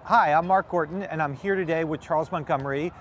Hi, I'm Mark Gorton, and I'm here today with Charles Montgomery,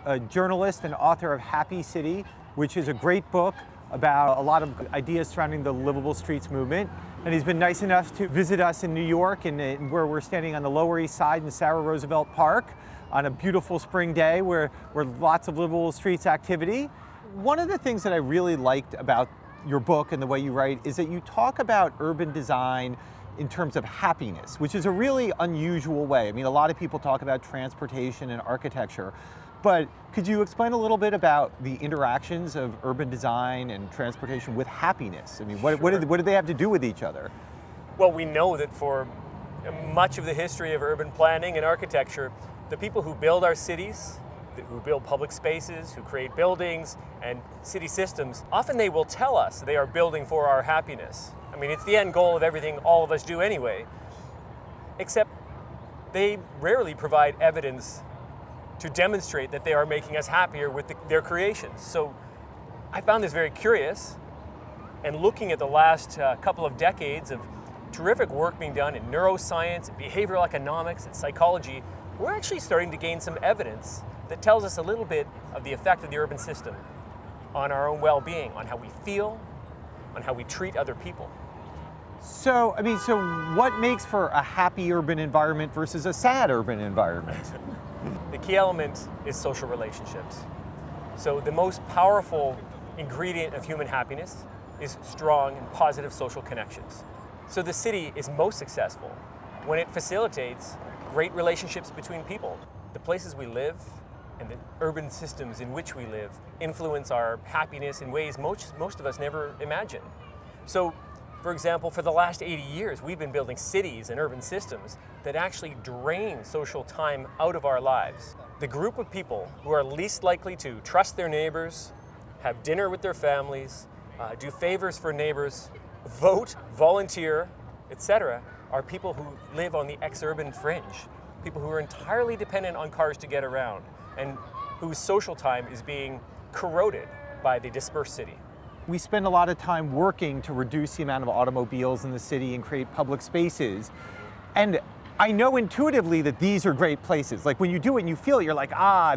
a journalist and author of Happy City, which is a great book about a lot of ideas surrounding the livable streets movement. And he's been nice enough to visit us in New York, and where we're standing on the Lower East Side in Sarah Roosevelt Park on a beautiful spring day where lots of livable streets activity. One of the things that I really liked about your book and the way you write is that you talk about urban design in terms of happiness, which is a really unusual way. I mean, a lot of people talk about transportation and architecture, but could you explain a little bit about the interactions of urban design and transportation with happiness? I mean, what do they have to do with each other? Well, we know that for much of the history of urban planning and architecture, the people who build our cities, who build public spaces, who create buildings and city systems, often they will tell us they are building for our happiness. I mean, it's the end goal of everything all of us do anyway, except they rarely provide evidence to demonstrate that they are making us happier with their creations. So I found this very curious, and looking at the last couple of decades of terrific work being done in neuroscience, and behavioral economics, and psychology, we're actually starting to gain some evidence that tells us a little bit of the effect of the urban system on our own well-being, on how we feel, on how we treat other people. So what makes for a happy urban environment versus a sad urban environment? The key element is social relationships. So the most powerful ingredient of human happiness is strong and positive social connections. So the city is most successful when it facilitates great relationships between people. The places we live and the urban systems in which we live influence our happiness in ways most of us never imagine. So, for example, for the last 80 years, we've been building cities and urban systems that actually drain social time out of our lives. The group of people who are least likely to trust their neighbors, have dinner with their families, do favors for neighbors, vote, volunteer, etc., are people who live on the exurban fringe, people who are entirely dependent on cars to get around, and whose social time is being corroded by the dispersed city. We spend a lot of time working to reduce the amount of automobiles in the city and create public spaces. And I know intuitively that these are great places. Like when you do it and you feel it, you're like,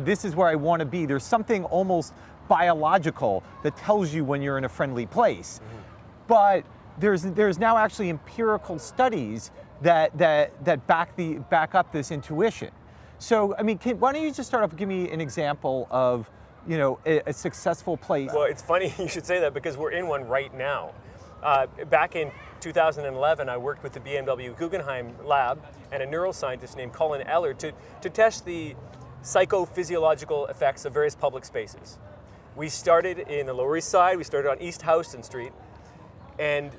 this is where I want to be. There's something almost biological that tells you when you're in a friendly place. Mm-hmm. But there's now actually empirical studies that back up this intuition. So, I mean, why don't you just start off and give me an example of, a successful place? Well, it's funny you should say that because we're in one right now. Back in 2011, I worked with the BMW Guggenheim lab and a neuroscientist named Colin Eller to test the psychophysiological effects of various public spaces. We started in the Lower East Side, we started on East Houston Street, and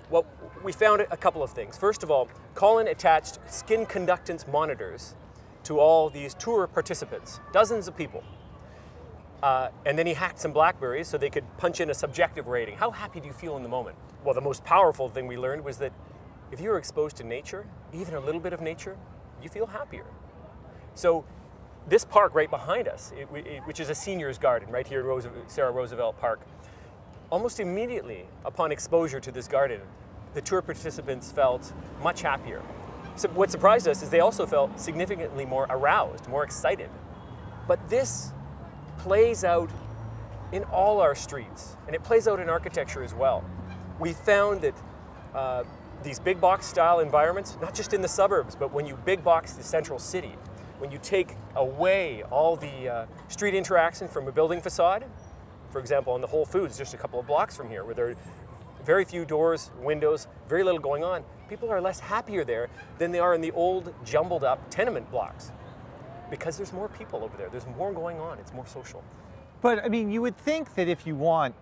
we found a couple of things. First of all, Colin attached skin conductance monitors to all these tour participants, dozens of people. And then he hacked some BlackBerries so they could punch in a subjective rating. How happy do you feel in the moment? Well, the most powerful thing we learned was that if you're exposed to nature, even a little bit of nature, you feel happier. So this park right behind us, which is a senior's garden right here at Sarah Roosevelt Park, almost immediately upon exposure to this garden, the tour participants felt much happier. So what surprised us is they also felt significantly more aroused, more excited. But this plays out in all our streets, and it plays out in architecture as well. We found that these big box style environments, not just in the suburbs, but when you big box the central city, when you take away all the street interaction from a building facade, for example, on the Whole Foods just a couple of blocks from here, where there are very few doors, windows, very little going on, people are less happier there than they are in the old jumbled up tenement blocks. Because there's more people over there, there's more going on, it's more social. But I mean, you would think that if you want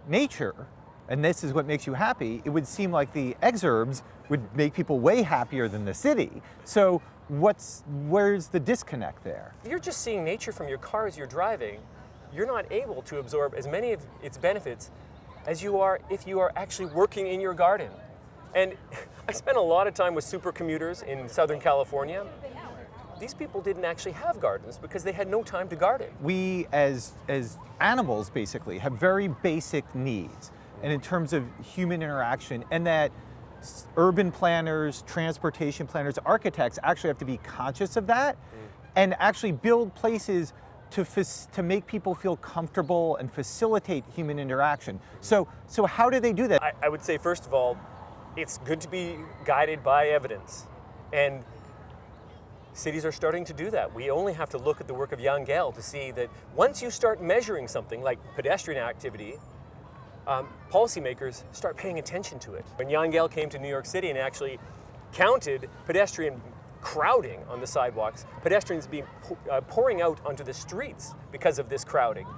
nature, and this is what makes you happy, it would seem like the exurbs would make people way happier than the city. So where's the disconnect there? If you're just seeing nature from your car as you're driving, you're not able to absorb as many of its benefits as you are if you are actually working in your garden. And I spent a lot of time with super commuters in Southern California. These people didn't actually have gardens because they had no time to garden. We as animals basically have very basic needs, and in terms of human interaction, and that urban planners, transportation planners, architects actually have to be conscious of that and actually build places to make people feel comfortable and facilitate human interaction. So how do they do that? I would say, first of all, it's good to be guided by evidence. And cities are starting to do that. We only have to look at the work of Jan Gehl to see that once you start measuring something like pedestrian activity, policymakers start paying attention to it. When Jan Gehl came to New York City and actually counted pedestrian crowding on the sidewalks, pedestrians being pouring out onto the streets because of this crowding,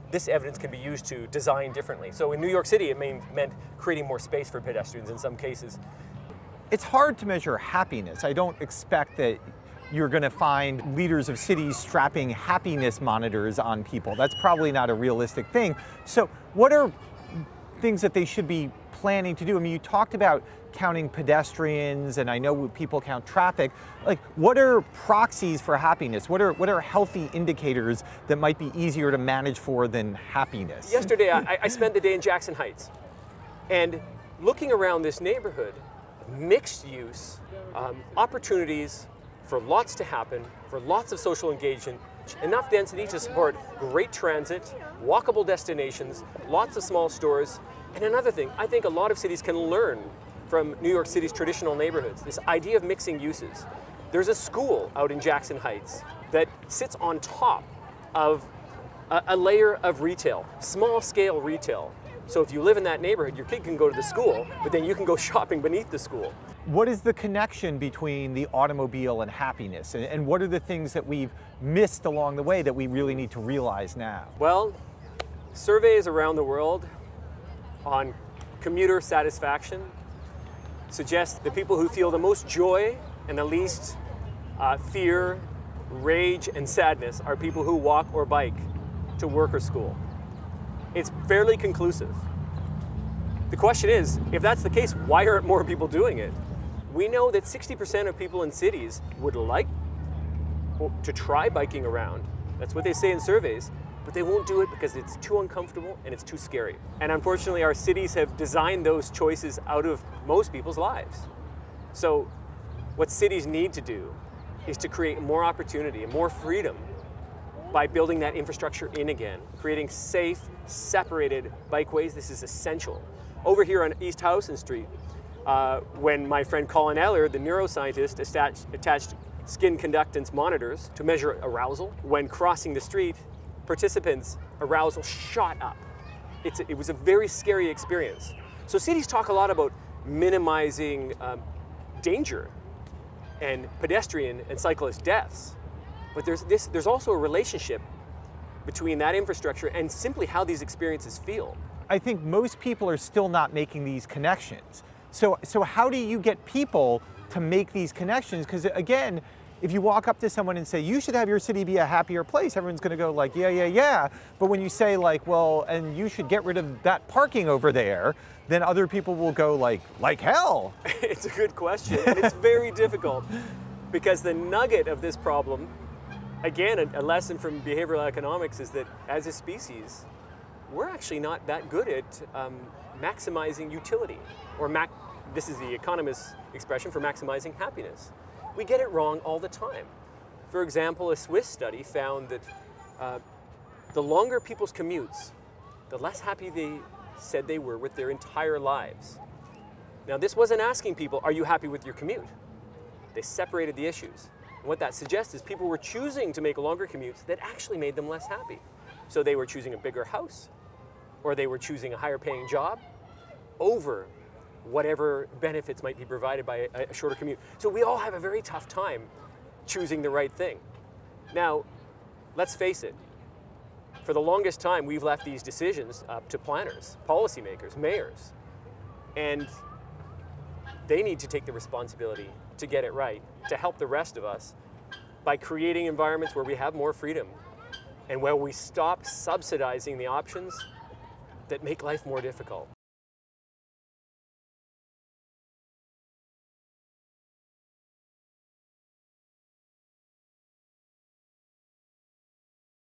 this evidence can be used to design differently. So in New York City, it meant creating more space for pedestrians in some cases. It's hard to measure happiness. I don't expect that you're going to find leaders of cities strapping happiness monitors on people. That's probably not a realistic thing. So what are things that they should be planning to do? I mean, you talked about counting pedestrians, and I know people count traffic. Like, what are proxies for happiness? What are healthy indicators that might be easier to manage for than happiness? Yesterday, I spent the day in Jackson Heights, and looking around this neighborhood, mixed use, opportunities for lots to happen, for lots of social engagement, enough density to support great transit, walkable destinations, lots of small stores. And another thing, I think a lot of cities can learn from New York City's traditional neighborhoods, this idea of mixing uses. There's a school out in Jackson Heights that sits on top of a layer of retail, small scale retail. So if you live in that neighborhood, your kid can go to the school, but then you can go shopping beneath the school. What is the connection between the automobile and happiness? And what are the things that we've missed along the way that we really need to realize now? Well, surveys around the world on commuter satisfaction suggest the people who feel the most joy and the least fear, rage, and sadness are people who walk or bike to work or school. It's fairly conclusive. The question is, if that's the case, why aren't more people doing it? We know that 60% of people in cities would like to try biking around. That's what they say in surveys, but they won't do it because it's too uncomfortable and it's too scary. And unfortunately, our cities have designed those choices out of most people's lives. So what cities need to do is to create more opportunity and more freedom by building that infrastructure in again, creating safe, separated bikeways. This is essential. Over here on East Howson Street, when my friend Colin Eller, the neuroscientist, attached skin conductance monitors to measure arousal, when crossing the street, participants' arousal shot up. It was a very scary experience. So cities talk a lot about minimizing danger and pedestrian and cyclist deaths. But there's also a relationship between that infrastructure and simply how these experiences feel. I think most people are still not making these connections. So how do you get people to make these connections? Because again, if you walk up to someone and say, you should have your city be a happier place, everyone's gonna go like, yeah. But when you say like, well, and you should get rid of that parking over there, then other people will go like hell. It's a good question, and it's very difficult because the nugget of this problem, again, a lesson from behavioral economics is that as a species, we're actually not that good at maximizing utility, or this is the economist's expression for maximizing happiness. We get it wrong all the time. For example, a Swiss study found that the longer people's commutes, the less happy they said they were with their entire lives. Now, this wasn't asking people, are you happy with your commute? They separated the issues. And what that suggests is people were choosing to make longer commutes that actually made them less happy. So they were choosing a bigger house, or they were choosing a higher paying job over whatever benefits might be provided by a shorter commute. So we all have a very tough time choosing the right thing. Now, let's face it, for the longest time we've left these decisions up to planners, policymakers, mayors, and they need to take the responsibility to get it right, to help the rest of us by creating environments where we have more freedom and where we stop subsidizing the options that make life more difficult.